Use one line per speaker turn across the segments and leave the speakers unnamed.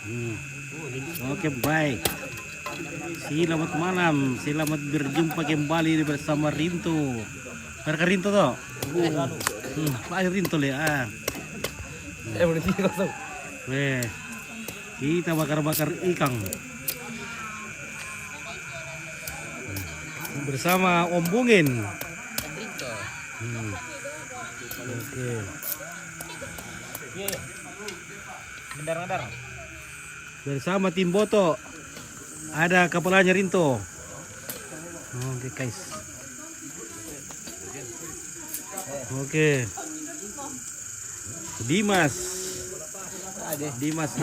Hmm. Oke, baik. Selamat malam, selamat berjumpa kembali bersama Rinto. Mereka Rinto toh? Pak Rinto le.
Boleh sih kosong.
Weh, kita bakar-bakar ikan bersama Om Bungin. Oke.
Bentar.
Bersama tim Boto ada kepalanya Rinto. Oke guys. Oke. Dimas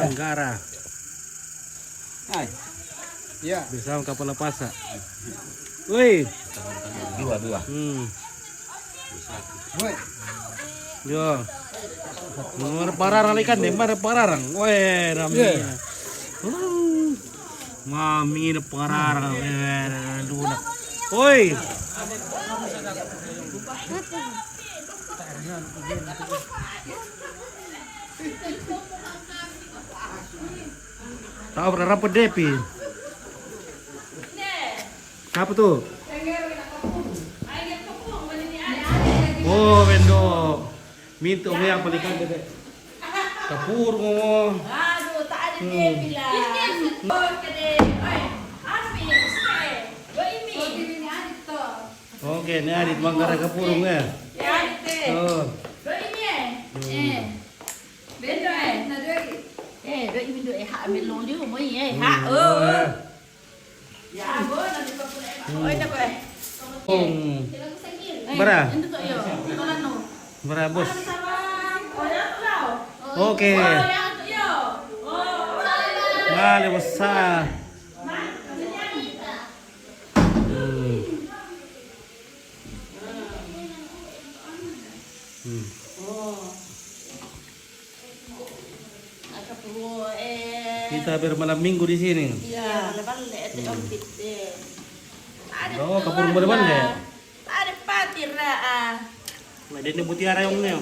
Anggara.
Hai. Iya.
Bersama kepala pasar. Woi.
Dua. Woi.
Yo. Mana pararang ikan deh, mana pararang. Weh, ramai. Mami na pararang. Lunak. Woi. Tahu berapa Depi? Apa tuh? Oh, Bendo. Minta umi apa ikan deh? Kapur mo.
Aduh, tak ada dia bilang. Oh, kede. Oi, anu ini, ini adit toh.
Oke, ini adit mangkara kapurung ya.
Ya, adit.
Oh.
Do ini. Bendo nah do ini do hak ambil long dia mo hak. Ya, bo nanti papu. Oi, tak boleh.
Bara.
Itu toh yo. Tolong no.
Bara bos.
Oh, ya tahu.
Oke.
Oh, yang itu yo. Oh.
Vale, besar. Kita bermalam minggu di sini.
Iya, balik itu ompit deh.
Oh, kapur berban deh.
Ada patir lah.
Nah, ini mutiara yang ini.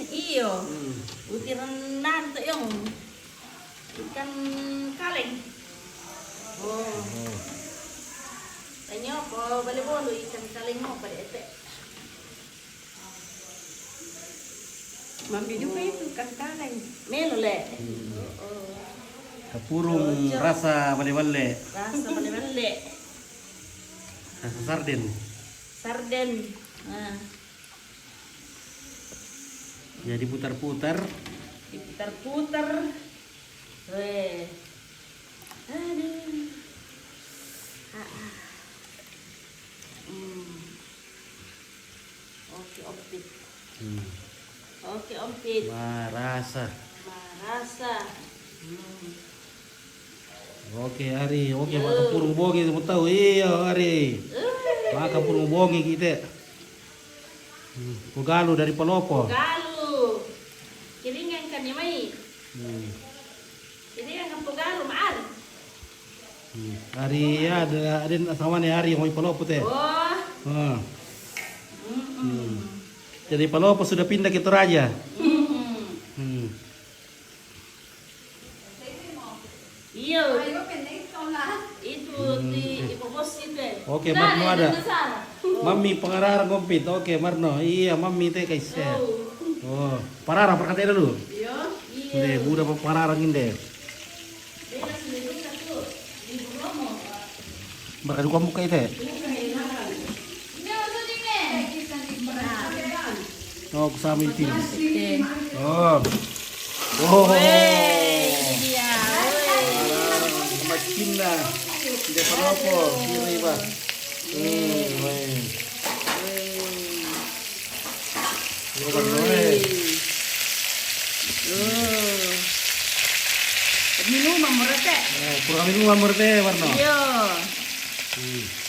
Iyo. Butiran nanti yang ikan kaleng. Oh. Tanya apa balik bolu ikan kaleng mau pada ete. Mami juga itu ikan kaleng. Melo le.
Kapurung rasa bale-bale.
Rasa bale-bale.
Rasa sarden.
Sarden. Nah.
Jadi putar-putar.
Diputar-putar. Weh. Aduh. Oke, ompit. Oke, ompit.
Marasa.
Marasa.
Oke, Ari. Oke, maka purung bongi mau tahu. Iya, Ari. Maka purung bongi kita. Pugalo dari Palopo.
Pugalo. Kiringan kan ya mai. Kiringan kan pugalo maar.
Ari ya ada sama nih Ari yang mau Palopo teh.
Oh.
Jadi Palopo sudah pindah ke Toraja.
Iya. Itu di Ibu Bos itu.
Oke, Marno ada. Mami pengarang kompit. Oke, Marno. Iya, Mami teh guys. Oh, pararang perkataan dulu.
Iya.
Deh, budak pengarang ini. Berkadu kamu kayak teh. Oh, kusama itu. Oh. Oh.
Iya.
Macina. Tidak Palopo, kiri Pak.
Minuman merete.
Kurang minuman merete Warno.
Iya.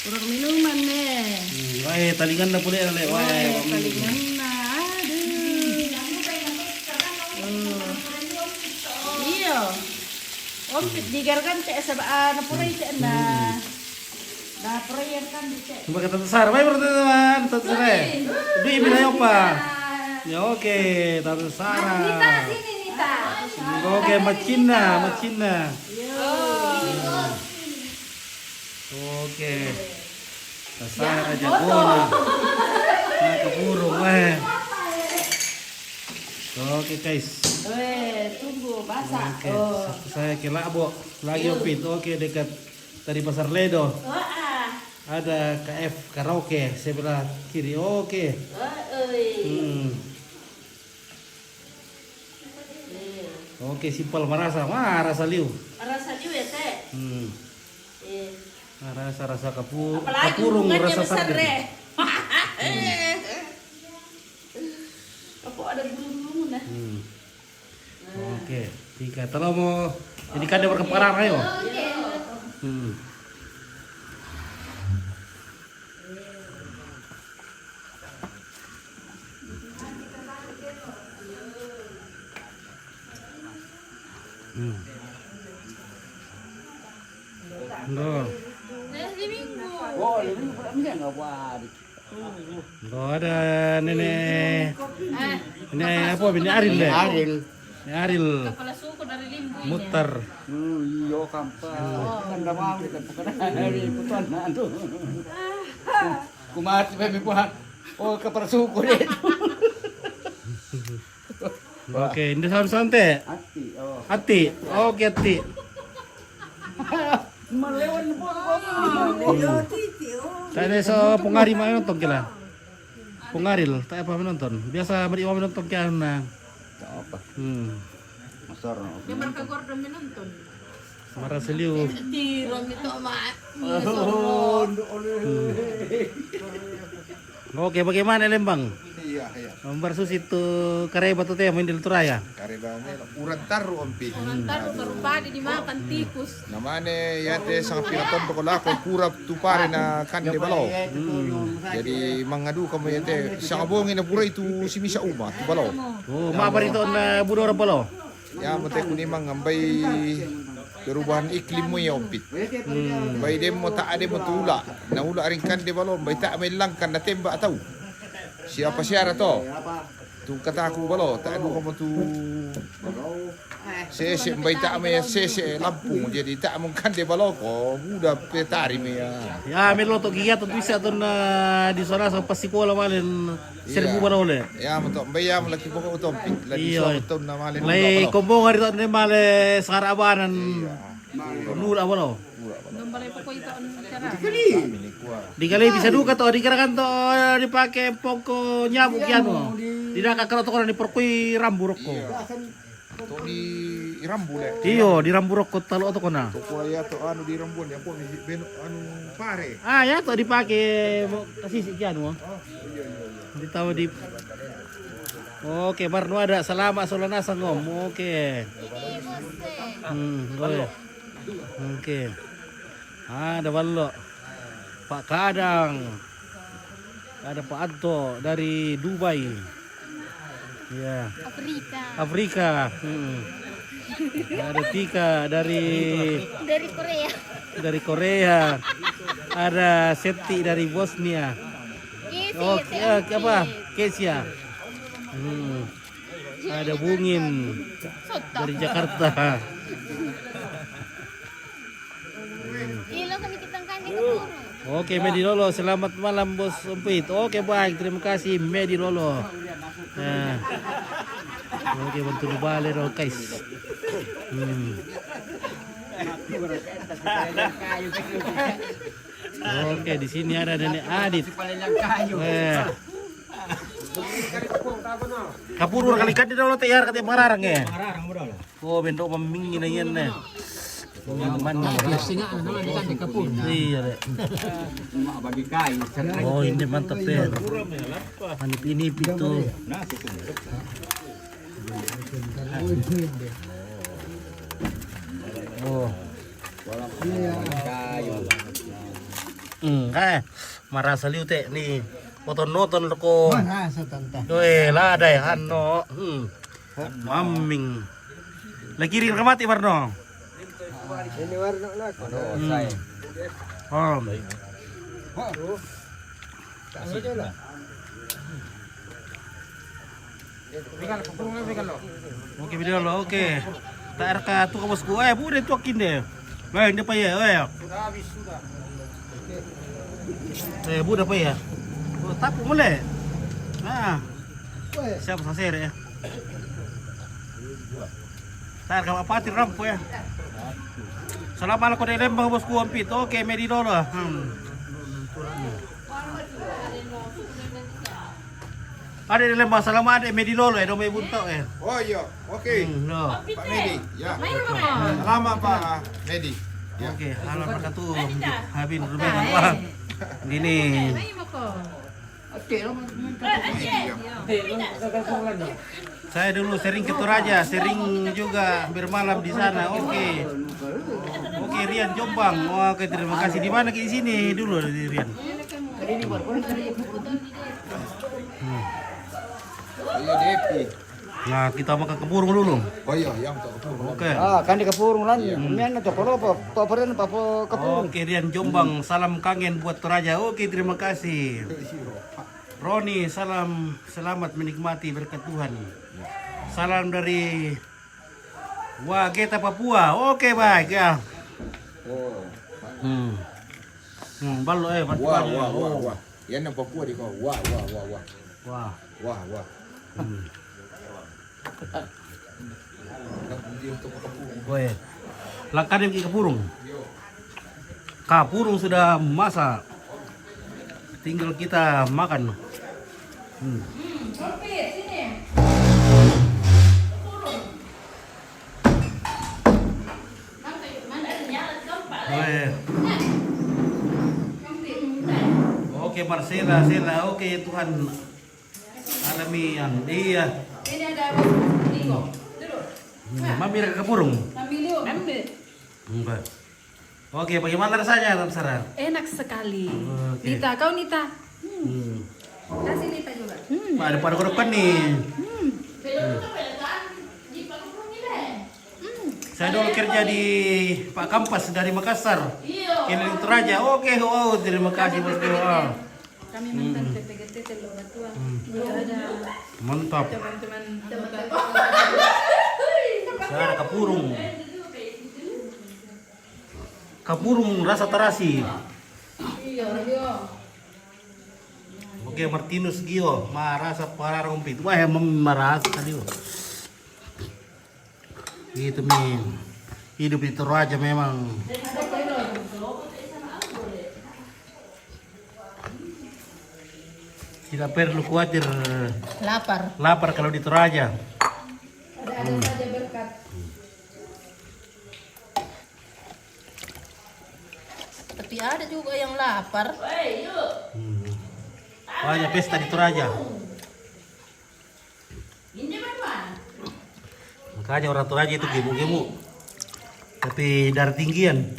Kurang minuman nih.
Talingan na pula le.
Talingan na. Iya. Ompit digarkan cek sabaan pura cek na. Da proyek kan cek.
Coba kata Sar, baik teman, Tante Sar. Bi bilang apa? Ya oke, Tante Sarah.
kita.
Oke, macina. Oke. Saya aja guna. Nah, keburung Oke guys.
Tunggu basah.
Oke. Saya ke Labo. Lagi opit. Oke, dekat dari Pasar Ledo. Ada KF Karaoke sebelah kiri. Oke. Oke, simpel merasa. Rasa liu.
Rasa juga ya, Teh.
Rasa
Apalagi
kapurung
hubungannya
rasa
besar,
sarden.
Re. Apa ada burung-burung nah?
Oke, tiga. Kalau mau ini kan dia berkeparan ayo. No.
Oh, ini enggak buat.
Ada nenek. Ini apa? Ini Aril deh. Ini Aril.
Kepala suku dari limbunya.
Muter.
Iyo kampa. Kan enggak mau kita bukan hari putuan anu. Kumat bebe buah. Oh, kepala suku deh.
Oke, ini santai. Hati. Oke, hati.
Malewan po.
Tadi so pengaril mana nonton kila? Pengaril, tak apa menonton. Biasa beri orang menonton kila nang.
Apa?
Masar.
Yang mereka gordon menonton.
Marah seliu.
Tiram itu mak.
Oke, bagaimana Lembang?
Iya.
Versus itu kareba tuh teh main di Turaya.
Karibame urat taru ompi.
Taruh karupadi dimakan tikus.
Namane yate sang pinaton ko la ko pura tupare na kande balo. Jadi mangadu kamu yate sang abongin na pura itu si misa uma tu balo.
Oh, mabar itu na budor palo.
Ya mate kuni mangambay perubahan iklim mo ya ompit. Bay dem mo ta ade mo tula. Na hula ring kande balo bay ta may langkan na temba ataw. Siapa siara to? Tu kata aku balo, tak ada kamu tu. Sese mbay tak may sese Lampung jadi tak mungkin de balo ko buda petari me ya.
Ya, melo to gigat to bisa to na di sana sa pasikola malen serbu barole.
Ya moto mbay ya lagi pokok to pit lagi
Iya.
so to na malen.
Lay kombong ari to ne male sarabanan. Nula balo.
Gambaray po ko ito ang cara.
Dikali bisa duka to, dikirakan to dipakai poko nyamuk yan mo. Tidak kakaro to ko ni porkoy ramburok ko.
To di Irambu le.
Iyo, di ramburok ko talo to ko na.
To ko ya to anu di Rambun ya po ni beno anu pare.
Ah, ya to dipakai kasih yan mo. Di tahu di. Oke, Marno ada salamat solanasa ngom. Oke. Oke. Ada ballo. Pak Kadang. Ada Pak Anto dari Dubai. Ya. Afrika. Ada Tika dari
Korea.
Dari Korea. Ada Septi dari Bosnia. Oke, apa? Kesia. Ada Bungin dari Jakarta.
Ilo kami kitang kami kapuro.
Oke, Medi Lolo, selamat malam Bos Umpit. Oke, baik, terima kasih Medi Lolo. Nah. Oke, bantu balik dong, guys. Oke, di sini ada Nenek Adit. Kapurur kali kan di dalam tiar katanya mararang ya. Oh, bendok memingin na yan na. Iya, Dek. Oh, ini mantap deh. Manip-inip itu. Oh. Marah saliu teh nih. Nonton ko. Doi, lah ada ya ano. Maming. Lagi rin kamati Marno.
Ini warna nak.
Oke, video lo. Oke. Tak ka tu ka bosku. Bude tuakin deh. Baik, dia pa ya. Sudah habis sudah. Bude pa ya. Oh, tapu mulai. Nah. Siap saser ya. Tak ka mapati rampo ya. Salamat ako din bang bosku ampit. Oke, medi dolo. Ada di lembah salamat ada medi dolo do may buntok
Oh iya, oke.
No.
Pak Medi, ya.
Main apa kok?
Selamat Pak Medi. Ya.
Oke, halo berkatu. Habin rumah Bang. Gini.
Main apa kok?
Saya dulu sering ke Toraja, sering juga bermalam di sana. Oke. Oke, Rian Jombang. Oke, terima kasih. Di mana di sini dulu di Rian?
Iya Depi.
Nah, kita makan kepurung dulu.
Oh iya, yang tak betul.
Oke.
Kan di kepurung lan. Mian to kalau apa kepurung.
Oke, Rian Jombang. Salam kangen buat Toraja. Oke, terima kasih. Roni, salam selamat menikmati berkat Tuhan. Salam dari Wageta Papua. Oke, baik ya.
Oh.
Balo
Wah. Yan ang Papua di ko. Wah.
Wah.
Wah.
Woi. Langkah dia ke kapurung. Kapurung sudah masak. Tinggal kita makan. Oke, Marcela, oke Tuhan alami yang dia.
Ini ada bingo. Duduk.
Mami ke kapurung.
Ambil.
Enggak. Oke, bagaimana rasanya, Tan Sarah?
Enak sekali.
Oke.
Nita, kau Nita.
Kasih Nita juga.
Ada pada kerokan nih. Saya dulu kerja di Pak Kampas dari Makassar. Keliling Toraja. Oke, terima kasih bosku.
Kami mantan PPGT Teluk Batua. Ada
Mantap.
teman-teman.
Saya ada kapurung. Kapurung rasa terasi.
Iya.
Oke, Martinus Gio, marasa para rompit. Wah, marasa tadi. Gitu min. Hidup di Toraja memang. Tidak perlu khawatir lapar kalau di Toraja.
Ada saja berkat. Tapi ada juga yang lapar.
Banyak pesta di Toraja. Makanya orang Toraja itu gemuk-gemuk. Tapi darah tinggian.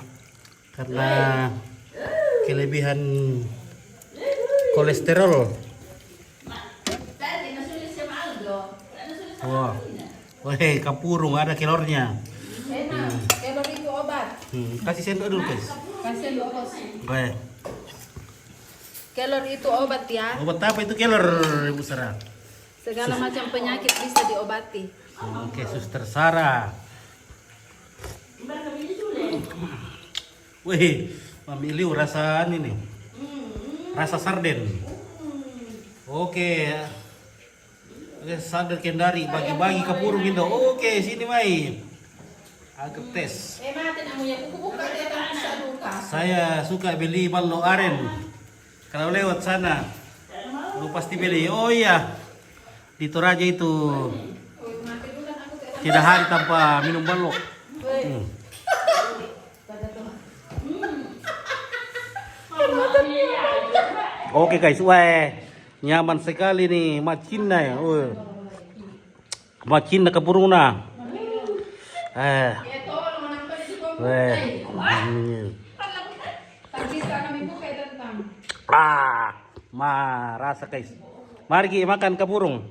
Karena kelebihan kolesterol. Wah, weh, kapurung ada kelornya.
Enak. Kelor itu obat.
Kasih sendok dulu, guys.
Kasih obat.
Weh,
Kelor itu obat ya.
obat apa itu kelor, Ibu Sarah?
Segala macam penyakit bisa diobati.
Oke, Suster Sarah. Wih, Mami Liu rasa ini nih. Rasa sarden. Oke. Oke, sarden kendari bagi-bagi kapurung Indo. Oke, sini Mai. Agak tes.
Mati namu ya kuku buka dia kan bisa luka.
Saya suka beli ballo aren. Kalau lewat sana, lu pasti beli. Oh iya, di Toraja itu tidak hari tanpa minum ballo. Oke guys, wah nyaman sekali nih macina ya. Macina kapuruna. Rasa guys. Mari kita makan kapurung.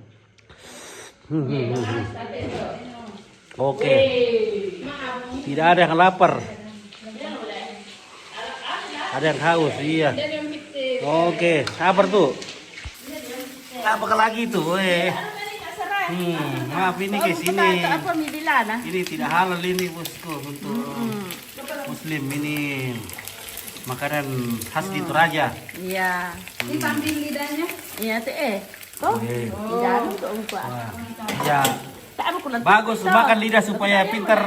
Oke. Tidak ada yang lapar. Ada yang haus, iya. Oke, apa tuh? Apa lagi tuh? Maaf ini guys,
Ito apa midila na?
ini tidak halal ini bosku untuk Muslim. Ini makanan khas di Toraja.
Iya.
Diambil lidahnya.
Iya teh Oh,
Oke.
jangan tuh Pak.
Wah, ya
Tak apa kulan.
bagus makan lidah supaya pintar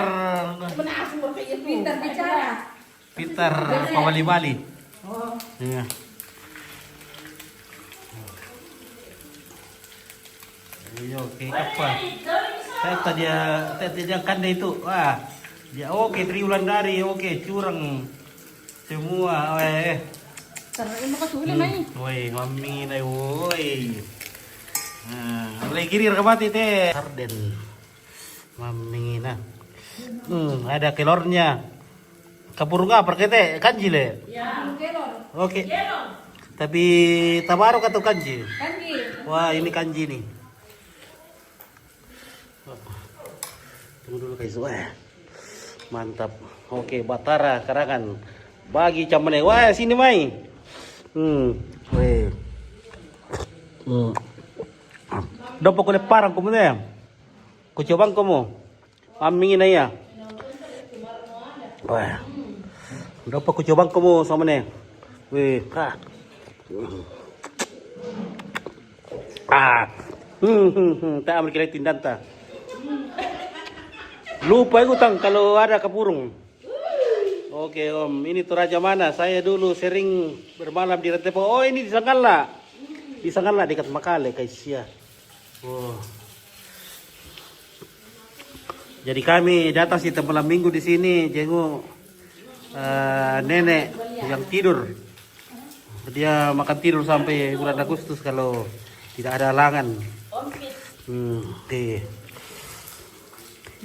Pintar bicara.
pintar pawali-wali. Iya. Iya, oke apa? Saya tadi kanda itu. Wah, dia oke triulan dari oke curang semua.
Taruhin mo kasuli na eh.
Woi, mami na woi. Nah, lagi kiri mati teh. Sarden. Mami na. Ada kelornya. Kapurung apa kete? Kanji le.
Kelor.
Oke. Tapi tabarok atau kanji?
Kanji.
Wah, ini kanji nih. Tunggu dulu guys. Wah. Mantap. Oke, Batara Karangan. Bagi camane. Wah, sini mai. Weh. Dopo ko le parang ko mo na. Kucobang ko mo. Amingin na ya. Wah. Dopo kucobang ko mo sama ne. Weh, ka. Tak ambil kira tindan ta. Lupa utang kalau ada kapurung. Oke Om, ini Toraja mana? Saya dulu sering bermalam di Rantepo. Oh ini di Sanggala. Di Sanggala dekat Makale guys ya. Oh. Jadi kami datang sih malam minggu di sini jenguk nenek yang tidur. Dia makan tidur sampai bulan Agustus kalau tidak ada halangan. Oke.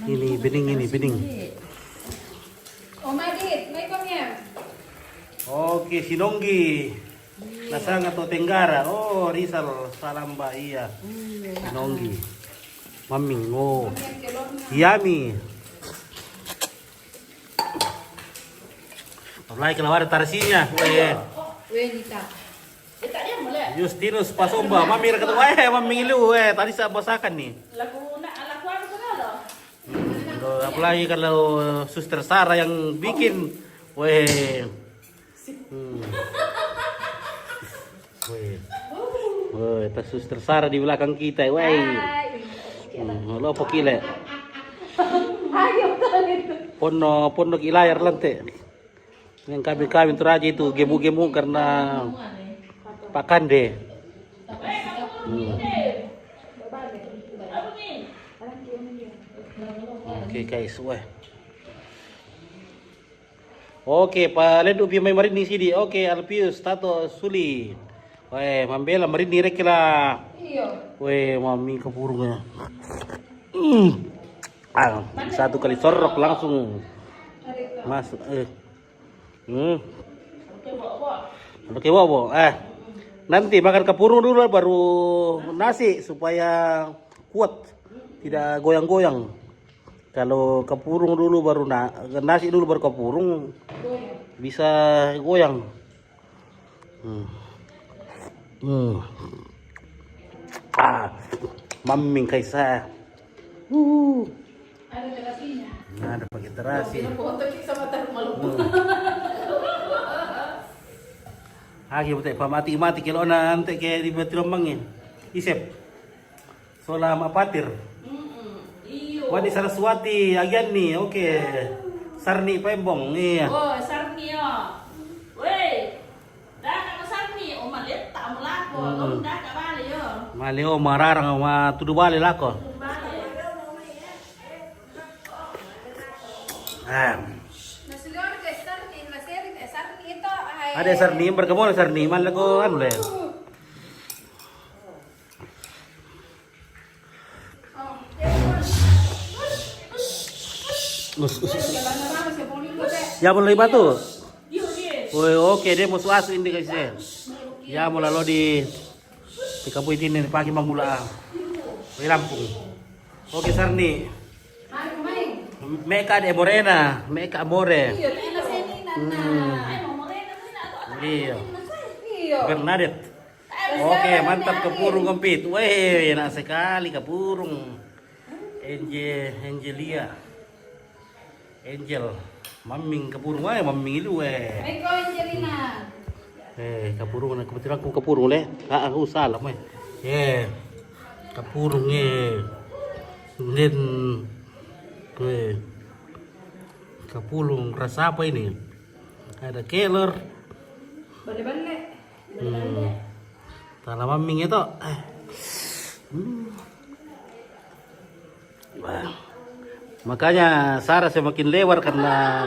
Ini bening.
Oh, Madit, may komnya.
Oke, Sinonggi. Nasang atau Tenggara. Oh, Rizal. Salam Mbak, iya. Sinonggi. Maming, oh. Yami. Mulai keluar tarsinya.
Wenita.
Justinus Pasomba. Mami ketemu. Maming lu. Tadi saya masakan nih. Apalagi kalau Suster Sarah yang bikin, weh, tas Suster Sarah di belakang kita, weh, lo pokile, pono kilayar lante, yang kami Toraja itu gemu karena pakan deh. Oke guys, wah. Oke, Pak Led ubi may marini sidi. Oke, Alpius, Tato, Suli. Weh, mambela marini rekila. Weh, mami kapurungnya. Satu kali sorok langsung masuk. Oke, bobo. Nanti makan kapurung dulu baru nasi supaya kuat, tidak goyang-goyang. Kalau kapurung dulu baru nasi dulu baru kapurung bisa goyang. Maming kaisa.
Ada terasinya.
Ada pakai terasi. Hagi betul pamati-mati kalau nanti kayak di Betiromangin. Isep. Solam apatir. Wadi Saraswati agian nih, oke. Sarni Pembong, iya.
Oh, Sarni oh. Weh. Dah ka Sarni, o malit ta malako, dah ka bali yo.
Maleo mararang ma tudu bali lako.
Nasulor ke Sarni, masering Sarni ito ay.
Ada Sarni berkebun Sarni malago anu le. Ya mulai batu. Woi, oke dia mau suasu ini guys ya. Ya mulai lo di kampung ini pagi mamula. Di Lampung. Oke Sarni. Meka de Morena, Meka Amore. Iya. Bernadette. Oke, mantap kapurung kompit. Weh, enak sekali kapurung. Angelia. Angel. Maming kapurung, weh, maming itu weh.
Eko Angelina.
Kapurung na kebetulan aku kapurung leh. Aku salah meh. Kapurung Den kapurung rasa apa ini? Ada keler.
Balik-balik.
Tanah maming itu. Wah. Makanya Sarah semakin lebar karena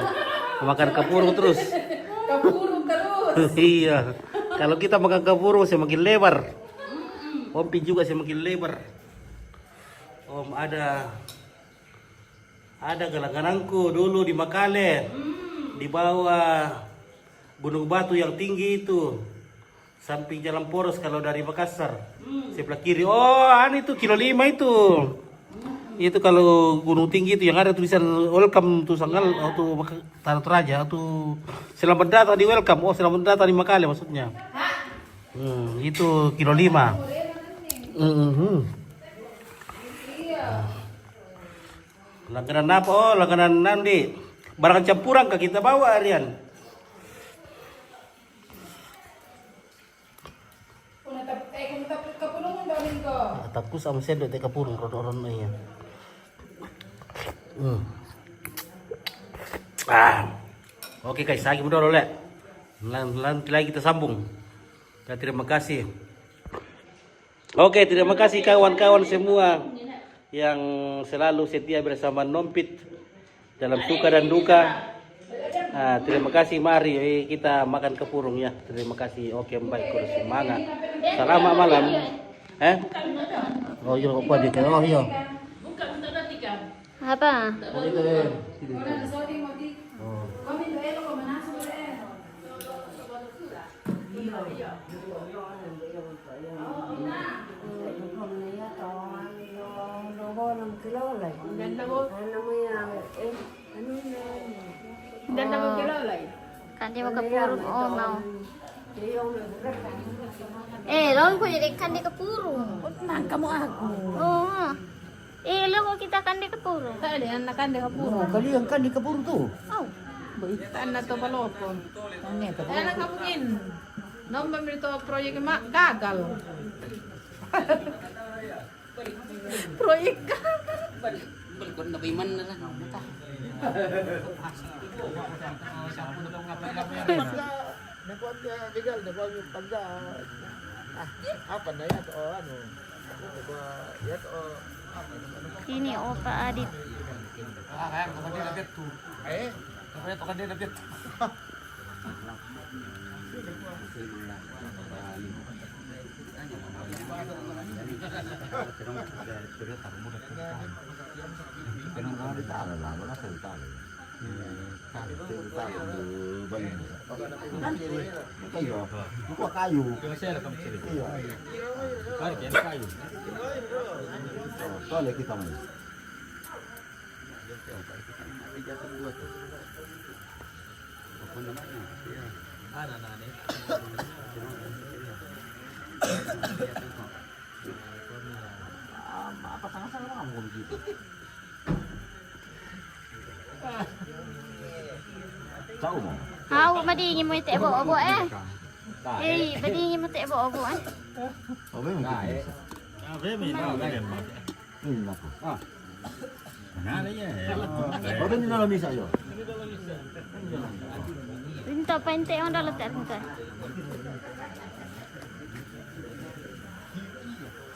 makan kapurung terus.
Kapurung terus.
Iya. Kalau kita makan kapurung semakin lebar. Ompi juga semakin lebar. Om ada gelanggananku dulu di Makale. Di bawah Gunung Batu yang tinggi itu. Samping Jalan Poros kalau dari Makassar. Sebelah kiri. Oh, itu kilo 5 itu. Itu kalau gunung tinggi itu yang ada tulisan welcome to Sanggal atau Tanah Toraja atau selamat datang di welcome. Oh, selamat datang di Makale maksudnya. Itu kilo 5. Langganan apa? Oh, langganan nanti. Barang campuran kah kita bawa Rian? Takut sama sendok teh kapurung rodon ya. Oke guys, lagi mudah oleh. Nanti lagi kita sambung. Dan terima kasih. Oke, terima kasih kawan-kawan semua yang selalu setia bersama Nompit dalam suka dan duka. Terima kasih, mari kita makan kapurung ya. Terima kasih. Oke, baik, kurus semangat. Selamat malam. Oh iya, apa dia? Oh iya.
Apa? Kanti mo kapurong. Oh, mau. Lawan ko jadi kandi kapurong.
Nang kamu aku.
Oo. Lawan ko kita kandi kapurong.
Tak ada anak kandi kapurong.
Kalian kan di kapur tuh.
Oh. Baitan na to balopon. Anak kamu in. Nomor itu proyek mak gagal. Proyek gagal.
Balik na iman na lang.
Nakuha dia legal na bago pagda. Apa na yan o ano? Yan o
Ini Opa Adit.
Kaya kapatid na dito. Kaya kapatid na dito.
Hau madingi mo ite ebo-obo madingi mo ite ebo-obo Rinto pa inte ang dalat rinto.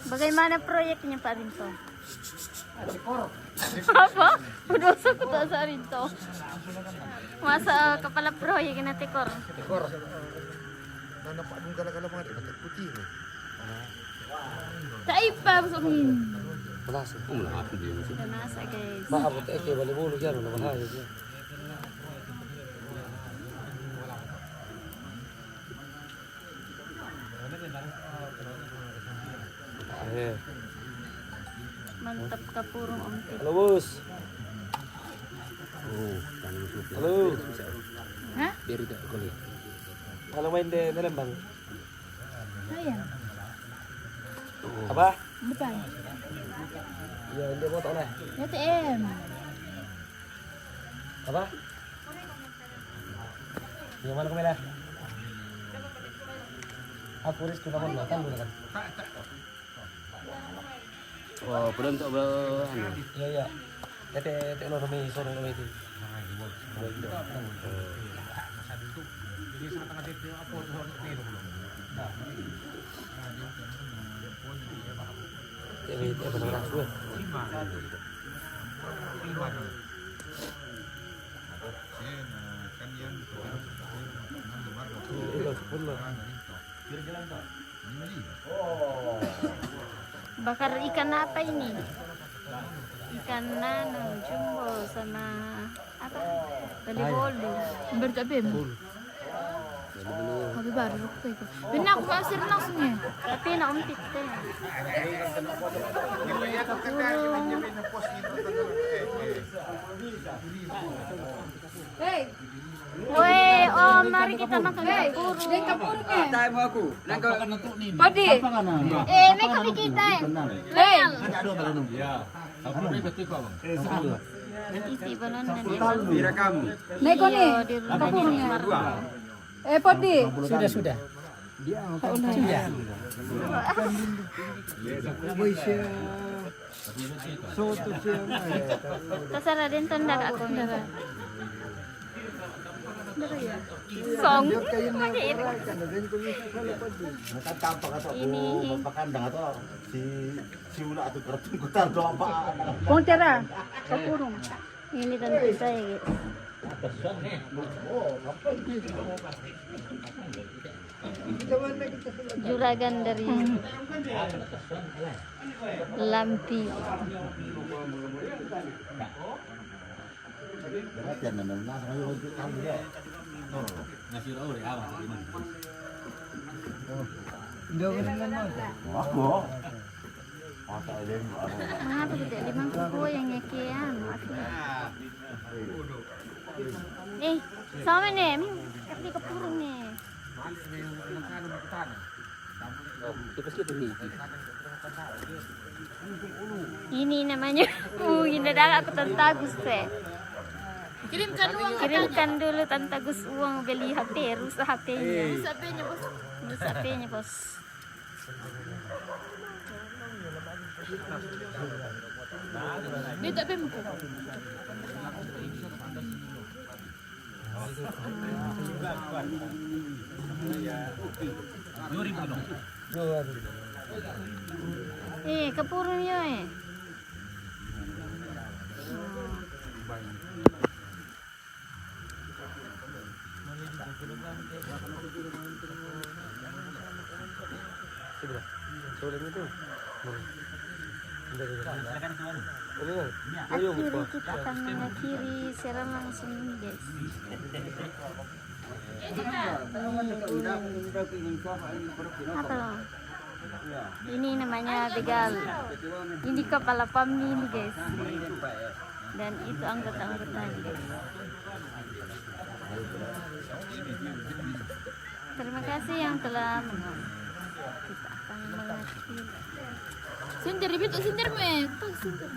Bagaimana proyeknya Pak Rinto? Apa? Udah usah sa Rinto. Masa kepala proyek na tekor.
Mana pak dong kala-kala mga batik putih ni.
Taipa masakin.
Malasa. Malasa dia.
Sudah nasa guys.
Maabot eke balik bulu jaro na bahaya dia.
Mantap kapurong onti.
Halo bos. Halo.
Hah?
Biar tidak kali. Kalau main di Palembang.
Ayan.
Apa?
Depan.
Ya, dia foto lah.
ATM.
Apa? Yang mana kamera? Aku risiko naman na kan kan. Oh, pwede untuk ano? Iya iya. Tete lo kami sore kami itu.
Bakar ikan apa ini? Ikan nano, jumbo sama apa? Bali-bolu.
Bertabim. Tapi baru aku itu. Benar aku pasir langsungnya.
Tapi naumpit teh. Kapurung.
Hei,
Woi, oh mari kita makan kapurung.
dek kapurungnya.
Tayo mo ako. Nangko
Padi.
May kape kita eh.
Hei,
Isi balon dan dia.
direkam.
naik ko ni.
Di
Kapurungnya.
Dua.
Padi.
Sudah.
Terserah din tanda ako nila. Song. Ini.
Kung tira, kapurung.
Ini tentu saya gitu. Juragan dari Lampi. Mengapa tidak dimangku yang nyekian? Sama nih, kaki kepurung nih. Ini namanya, ini dah aku Tantagus teh. Kirimkan dulu Tantagus uang beli HP, rusak HP-nya. Rusak HP-nya bos.
Di tak bim ko.
Kepurung ya Akhiri kita akan mengakhiri seram langsung ini guys. Apa loh? Ini namanya begal. Ini kepala pamni ini guys. Dan itu anggota-anggotanya guys. Terima kasih yang telah menonton. Kita akan mengakhiri.
Sindir bito sindir mo eh. Pag sindir.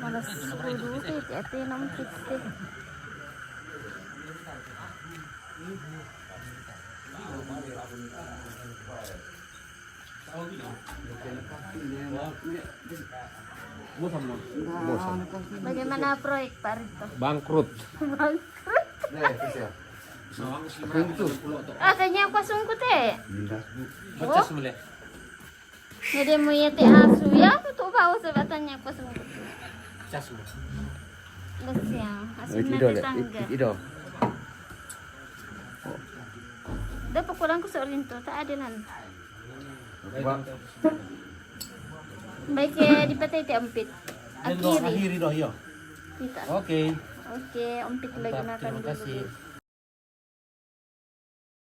Malas dulu ete nom piste. Bagaimana proyek Pak Rito?
Bangkrut.
Bangkrut. Kayaknya aku sungkut eh.
Bacas mo le.
Jadi mau yete asu ya, tuh bawa sebatannya aku sungkut.
Cas mo.
Lesya, asu nanti tangga. Dapat kurang ku seorang itu, tak adilan. Baik ya di PT Ampit. Akhiri.
Akhiri doh yo.
Kita.
Oke.
Oke, Ampit lagi makan
Terima kasih.
dulu.